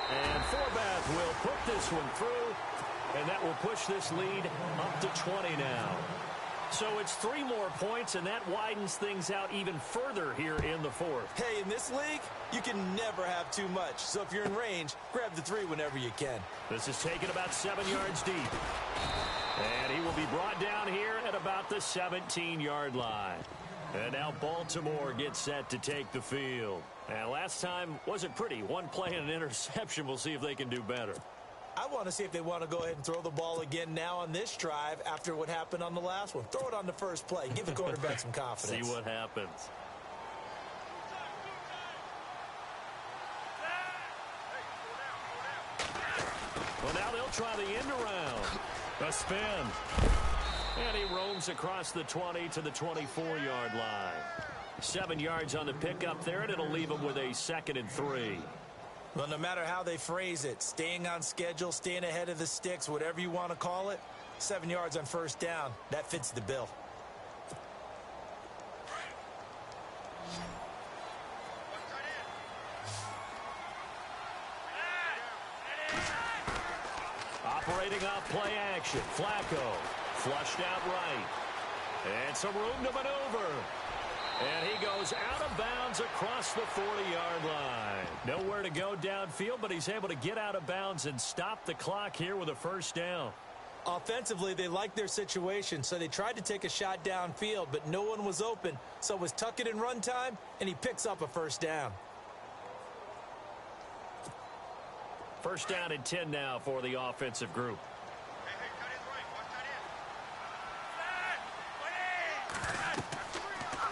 And Forbath will put this one through, and that will push this lead up to 20 now. So it's 3 more points, and that widens things out even further here in the 4th. Hey, in this league, you can never have too much. So if you're in range, grab the 3 whenever you can. This is taken about 7 yards deep. And he will be brought down here at about the 17-yard line. And now Baltimore gets set to take the field. And last time wasn't pretty. One play and an interception. We'll see if they can do better. I want to see if they want to go ahead and throw the ball again now on this drive after what happened on the last one. Throw it on the first play. Give the quarterback some confidence. See what happens. Well, now they'll try the end around. A spin. And he roams across the 20 to the 24-yard line. 7 yards on the pickup there, and it'll leave him with a 2nd and 3. Well, no matter how they phrase it, staying on schedule, staying ahead of the sticks, whatever you want to call it, 7 yards on first down, that fits the bill. Operating off play action, Flacco flushed out right. And some room to maneuver. And he goes out of bounds across the 40-yard line. Nowhere to go downfield, but he's able to get out of bounds and stop the clock here with a first down. Offensively, they liked their situation, so they tried to take a shot downfield, but no one was open. So it was tuck it in run time, and he picks up a first down. First down and 10 now for the offensive group.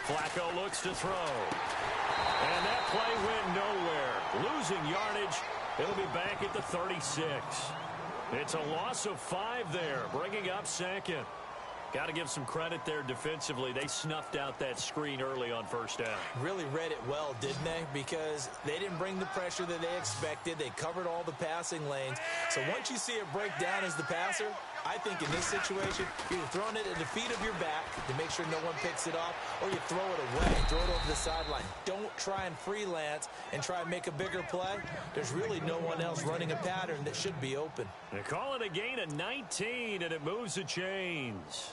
Flacco looks to throw. And that play went nowhere. Losing yardage. It'll be back at the 36. It's a loss of 5 there, bringing up 2nd. Got to give some credit there defensively. They snuffed out that screen early on first down. Really read it well, didn't they? Because they didn't bring the pressure that they expected. They covered all the passing lanes. So once you see it break down as the passer, I think in this situation, you're either throwing it at the feet of your back to make sure no one picks it off, or you throw it away, throw it over the sideline. Don't try and freelance and try and make a bigger play. There's really no one else running a pattern that should be open. They call it a gain of 19, and it moves the chains.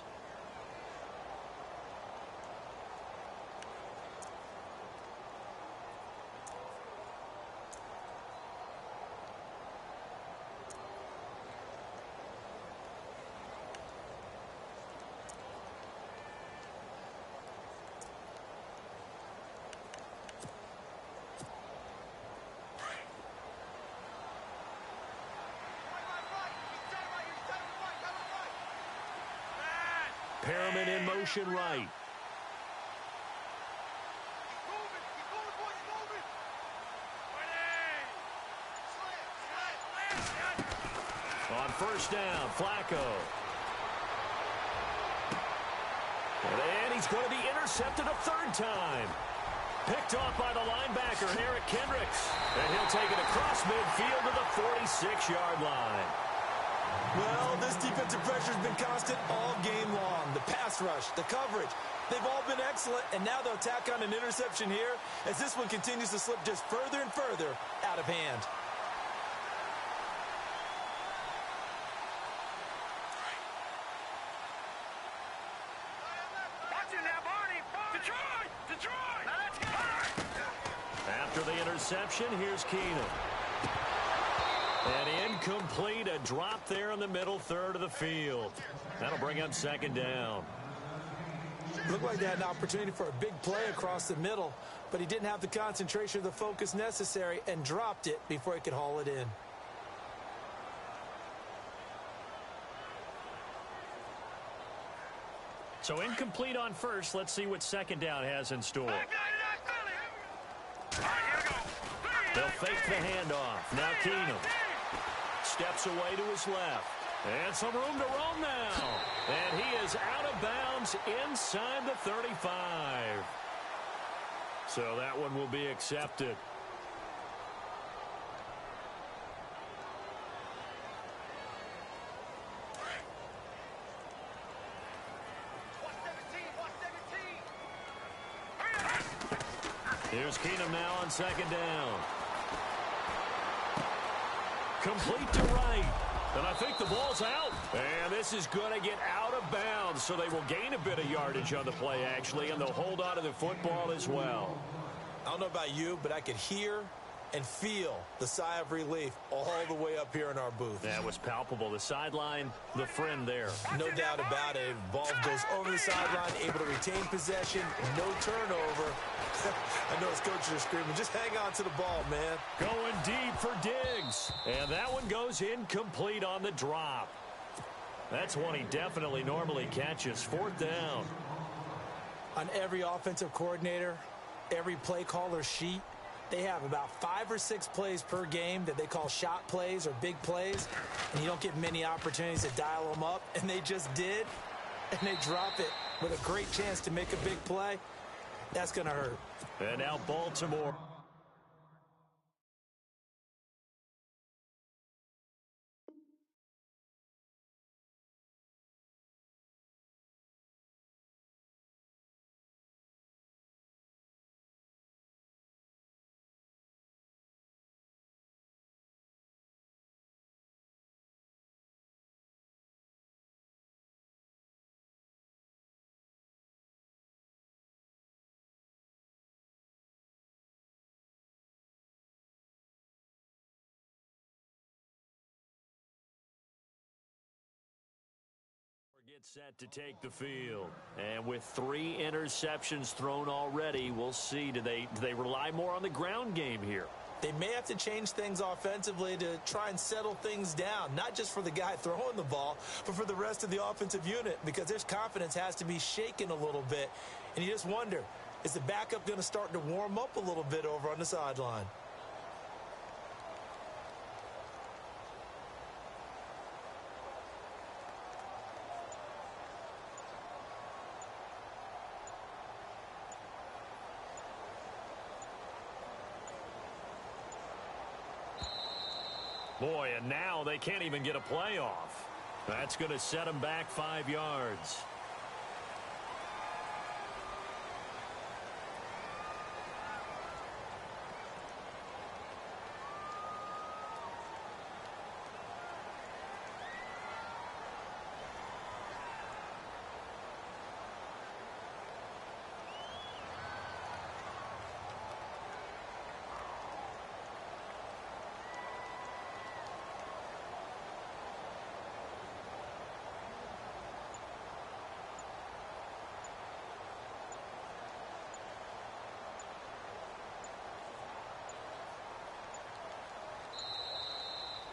Perriman in motion right. On first down, Flacco. And he's going to be intercepted a 3rd time. Picked off by the linebacker, Eric Kendricks. And he'll take it across midfield to the 46-yard line. Well, this defensive pressure has been constant all game long. The pass rush, the coverage, they've all been excellent, and now they'll tack on an interception here as this one continues to slip just further and further out of hand. Watch it now, Barney. Detroit. Now let's go. After the interception, here's Keenum. And incomplete, a drop there in the middle third of the field. That'll bring up 2nd down. Looked like they had an opportunity for a big play across the middle, but he didn't have the concentration or the focus necessary and dropped it before he could haul it in. So incomplete on first. Let's see what 2nd down has in store. They'll fake the handoff. Now Keenum steps away to his left. And some room to roam now. And he is out of bounds inside the 35. So that one will be accepted. Here's Keenum now on 2nd down. Complete to right. And I think the ball's out. And this is going to get out of bounds, so they will gain a bit of yardage on the play, actually, and they'll hold on to the football as well. I don't know about you, but I could hear and feel the sigh of relief all the way up here in our booth. That was palpable. The sideline, the friend there. No doubt about it. Ball goes over the sideline, able to retain possession, no turnover. I know his coaches are screaming, just hang on to the ball, man. Going deep for Diggs. And that one goes incomplete on the drop. That's one he definitely normally catches. 4th down. On every offensive coordinator, every play caller sheet, they have about 5 or 6 plays per game that they call shot plays or big plays, and you don't get many opportunities to dial them up, and they just did, and they drop it with a great chance to make a big play. That's going to hurt. And now Baltimore. Gets set to take the field. And with 3 interceptions thrown already, we'll see. Do they rely more on the ground game here? They may have to change things offensively to try and settle things down, not just for the guy throwing the ball, but for the rest of the offensive unit, because their confidence has to be shaken a little bit. And you just wonder, is the backup going to start to warm up a little bit over on the sideline? Boy, and now they can't even get a playoff. That's going to set them back 5 yards.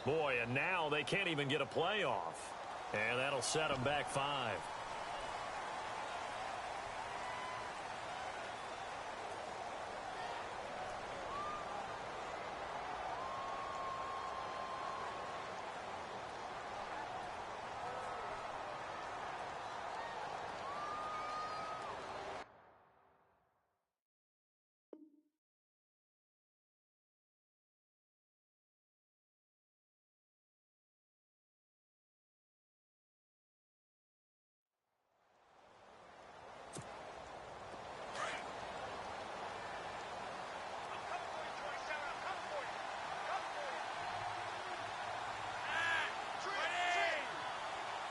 Boy, and now they can't even get a playoff. And that'll set them back 5.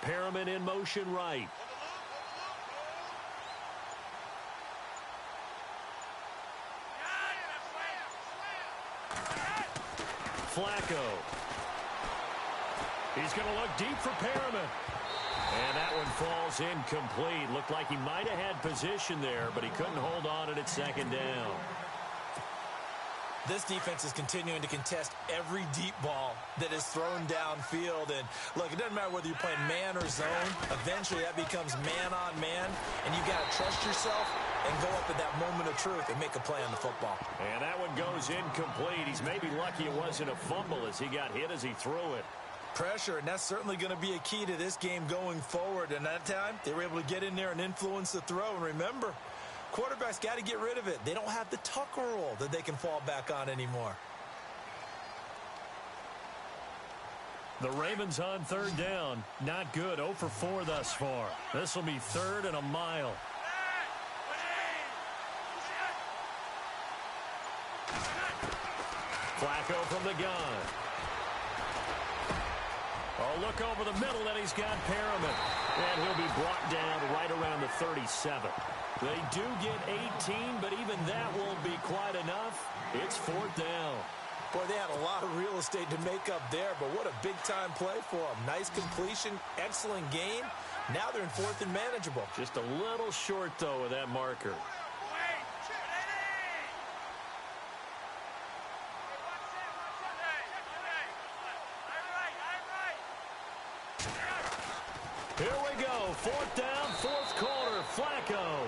Perriman in motion right. Flacco. He's going to look deep for Perriman. And that one falls incomplete. Looked like he might have had position there, but he couldn't hold on at 2nd down. This defense is continuing to contest every deep ball that is thrown downfield. And, look, it doesn't matter whether you're playing man or zone. Eventually, that becomes man-on-man, and you've got to trust yourself and go up at that moment of truth and make a play on the football. And that one goes incomplete. He's maybe lucky it wasn't a fumble as he got hit as he threw it. Pressure, and that's certainly going to be a key to this game going forward. And that time, they were able to get in there and influence the throw. And remember, quarterbacks got to get rid of it. They don't have the Tucker rule that they can fall back on anymore. The Ravens on 3rd down. Not good. 0 for 4 thus far. This will be 3rd and a mile. Flacco from the gun. Oh, look over the middle, and he's got Perriman. And he'll be brought down right around the 37. They do get 18, but even that won't be quite enough. It's 4th down. Boy, they had a lot of real estate to make up there, but what a big-time play for them. Nice completion, excellent gain. Now they're in fourth and manageable. Just a little short, though, of that marker. Here we go. Fourth down, fourth quarter. Flacco.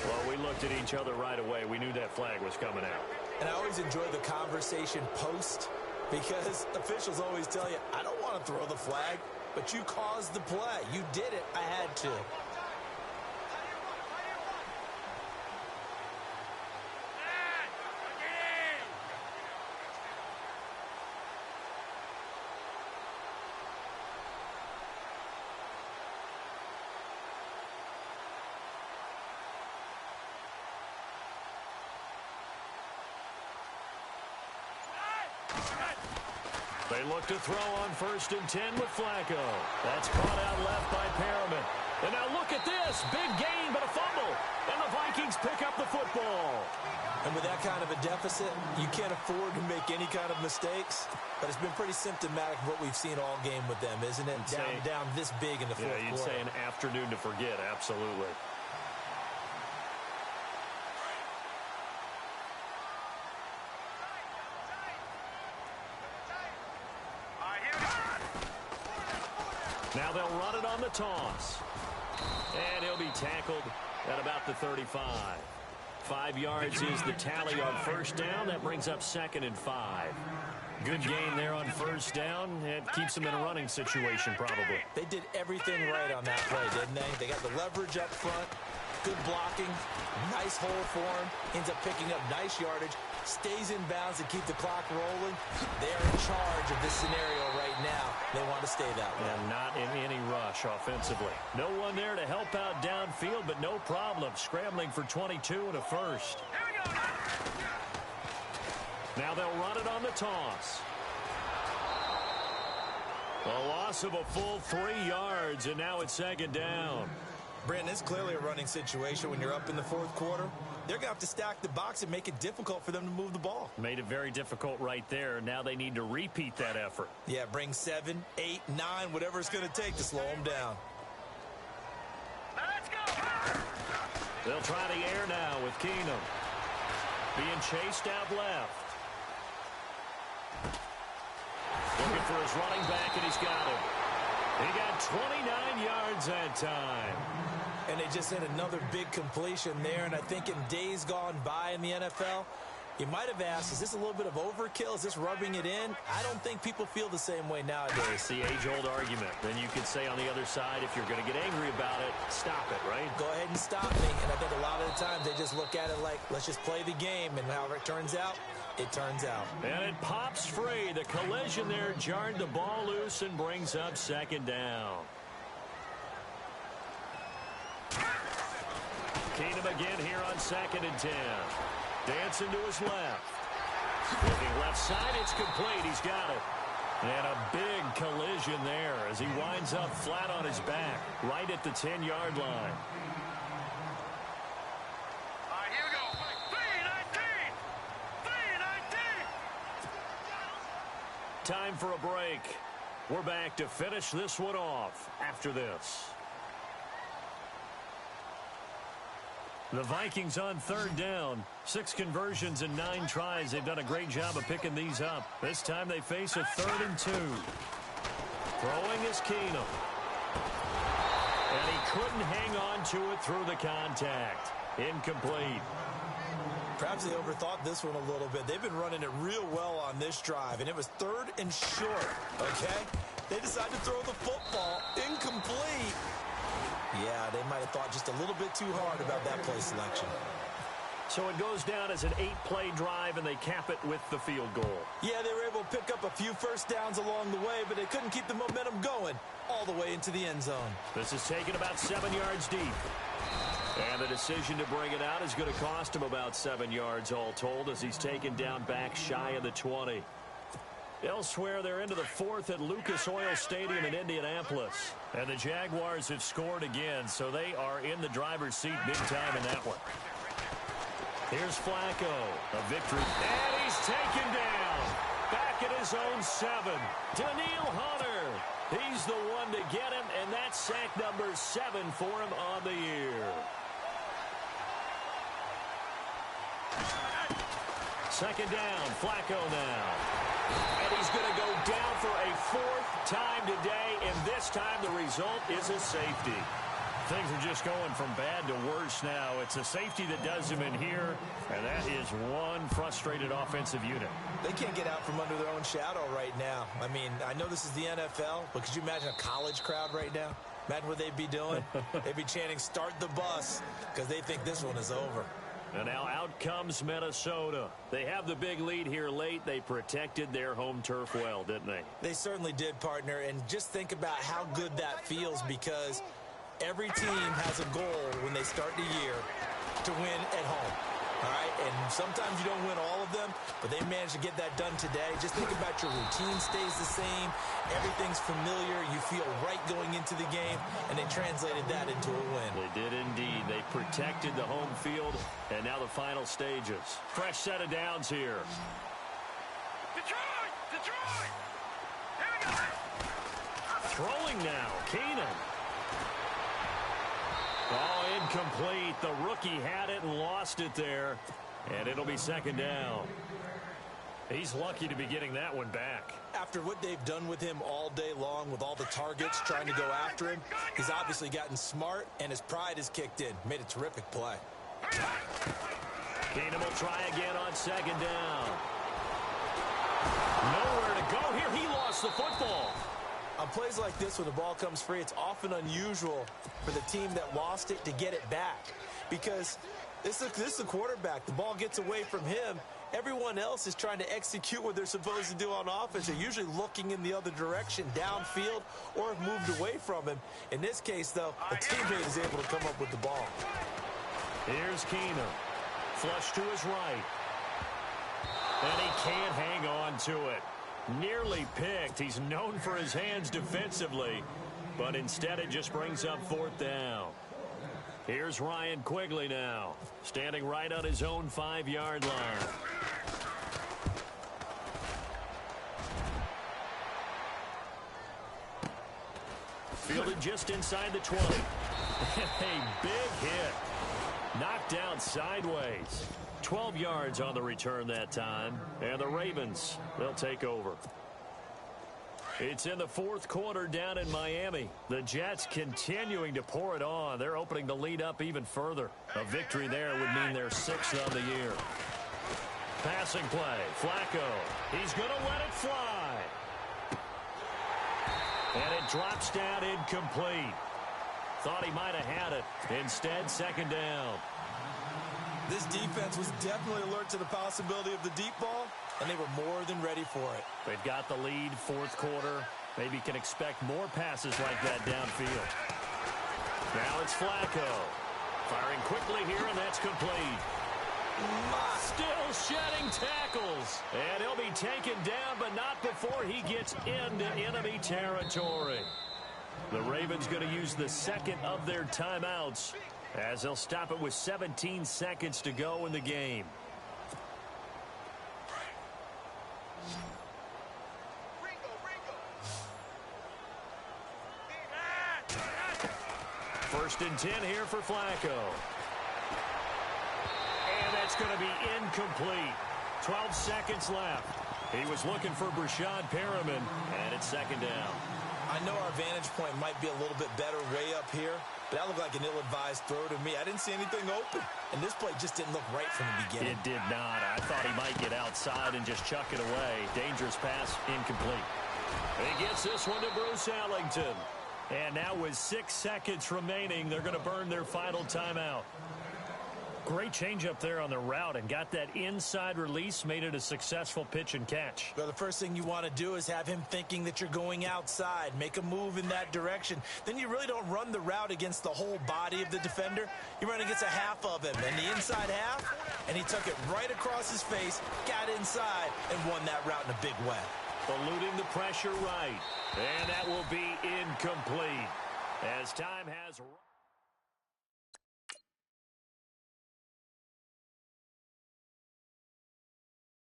Well, we looked at each other right away. We knew that flag was coming out. And I always enjoy the conversation post because officials always tell you, I don't want to throw the flag, but you caused the play. You did it. I had to. They look to throw on 1st and 10 with Flacco. That's caught out left by Perriman. And now look at this. Big gain, but a fumble. And the Vikings pick up the football. And with that kind of a deficit, you can't afford to make any kind of mistakes. But it's been pretty symptomatic of what we've seen all game with them, isn't it? Down this big in the fourth quarter. Yeah, you'd say an afternoon to forget. Absolutely. Now they'll run it on the toss. And he'll be tackled at about the 35. 5 yards is the tally on first down. That brings up 2nd and 5. Good gain there on first down. It keeps them in a running situation probably. They did everything right on that play, didn't they? They got the leverage up front. Good blocking. Nice hole for him. Ends up picking up nice yardage. Stays in bounds to keep the clock rolling. They're in charge of this scenario right now. They want to stay that way. And not in any rush offensively. No one there to help out downfield, but no problem. Scrambling for 22 and a first. Now they'll run it on the toss. A loss of a full 3 yards, and now it's 2nd down. Brandon, it's clearly a running situation when you're up in the fourth quarter. They're going to have to stack the box and make it difficult for them to move the ball. Made it very difficult right there. Now they need to repeat that effort. Yeah, bring 7, 8, 9, whatever it's going to take to slow them down. Let's go! They'll try the air now with Keenum. Being chased out left. Looking for his running back, and he's got him. He got 29 yards that time. And they just hit another big completion there. And I think in days gone by in the NFL, you might have asked, is this a little bit of overkill? Is this rubbing it in? I don't think people feel the same way nowadays. It's the age-old argument. Then you could say on the other side, if you're going to get angry about it, stop it, right? Go ahead and stop me. And I think a lot of the times they just look at it like, let's just play the game. And however it turns out, it turns out. And it pops free. The collision there jarred the ball loose and brings up 2nd down. Keenum again here on 2nd and 10. Dancing to his left. Looking left side, it's complete. He's got it. And a big collision there as he winds up flat on his back, right at the 10-yard line. All right, here we go. 3-19! 3-19! Time for a break. We're back to finish this one off after this. The Vikings on 3rd down. 6 conversions and 9 tries. They've done a great job of picking these up. This time they face a 3rd and 2. Throwing is Keenum. And he couldn't hang on to it through the contact. Incomplete. Perhaps they overthought this one a little bit. They've been running it real well on this drive, and it was 3rd and short, okay? They decided to throw the football. Incomplete. Yeah, they might have thought just a little bit too hard about that play selection. So it goes down as an 8-play drive, and they cap it with the field goal. Yeah, they were able to pick up a few first downs along the way, but they couldn't keep the momentum going all the way into the end zone. This is taken about 7 yards deep. And the decision to bring it out is going to cost him about 7 yards all told as he's taken down back shy of the 20. Elsewhere, they're into the 4th at Lucas Oil Stadium in Indianapolis. And the Jaguars have scored again, so they are in the driver's seat big time in that one. Here's Flacco. A victory. And he's taken down. Back at his own 7. Danielle Hunter. He's the one to get him, and that's sack number 7 for him on the year. Second down, Flacco now. And he's going to go down for a 4th time today, and this time the result is a safety. Things are just going from bad to worse now. It's a safety that does him in here, and that is one frustrated offensive unit. They can't get out from under their own shadow right now. I mean, I know this is the NFL, but could you imagine a college crowd right now? Imagine what they'd be doing. They'd be chanting, "Start the bus," because they think this one is over. And now out comes Minnesota. They have the big lead here late. They protected their home turf well, didn't they? They certainly did, partner. And just think about how good that feels, because every team has a goal when they start the year to win at home. All right, and sometimes you don't win all of them, but they managed to get that done today. Just think about your routine stays the same. Everything's familiar. You feel right going into the game, and they translated that into a win. They did indeed. They protected the home field, and now the final stages. Fresh set of downs here. Detroit! Detroit! Here we go! Throwing now, Keenan. Oh, incomplete. The rookie had it and lost it there. And it'll be second down. He's lucky to be getting that one back. After what they've done with him all day long, with all the targets trying to go after him, he's obviously gotten smart, and his pride has kicked in. Made a terrific play. Keenan will try again on second down. Nowhere to go here. He lost the football. On plays like this, when the ball comes free, it's often unusual for the team that lost it to get it back, because this is the quarterback. The ball gets away from him. Everyone else is trying to execute what they're supposed to do on offense. They're usually looking in the other direction, downfield, or have moved away from him. In this case, though, a teammate is able to come up with the ball. Here's Keenan. Flush to his right. And he can't hang on to it. Nearly picked. He's known for his hands defensively, but instead it just brings up 4th down. Here's Ryan Quigley now, standing right on his own 5-yard line. Fielded just inside the 20. A big hit. Knocked down sideways. 12 yards on the return that time. And the Ravens, they'll take over. It's in the 4th quarter down in Miami. The Jets continuing to pour it on. They're opening the lead up even further. A victory there would mean they're 6th on the year. Passing play. Flacco. He's going to let it fly. And it drops down incomplete. Thought he might have had it. Instead, second down. This defense was definitely alert to the possibility of the deep ball, and they were more than ready for it. They've got the lead, 4th quarter. Maybe can expect more passes like that downfield. Now it's Flacco. Firing quickly here, and that's complete. Still shedding tackles. And he'll be taken down, but not before he gets into enemy territory. The Ravens going to use the 2nd of their timeouts, as they'll stop it with 17 seconds to go in the game. First and 10 here for Flacco. And that's going to be incomplete. 12 seconds left. He was looking for Brashad Perriman, and it's second down. I know our vantage point might be a little bit better way up here, but that looked like an ill-advised throw to me. I didn't see anything open, and this play just didn't look right from the beginning. It did not. I thought he might get outside and just chuck it away. Dangerous pass, incomplete. He gets this one to Bruce Ellington. And now with 6 seconds remaining, they're going to burn their final timeout. Great change up there on the route, and got that inside release, made it a successful pitch and catch. Well, the first thing you want to do is have him thinking that you're going outside, make a move in that direction. Then you really don't run the route against the whole body of the defender. You run against a half of him, and the inside half, and he took it right across his face, got inside, and won that route in a big way. Eluding the pressure right, and that will be incomplete as time has...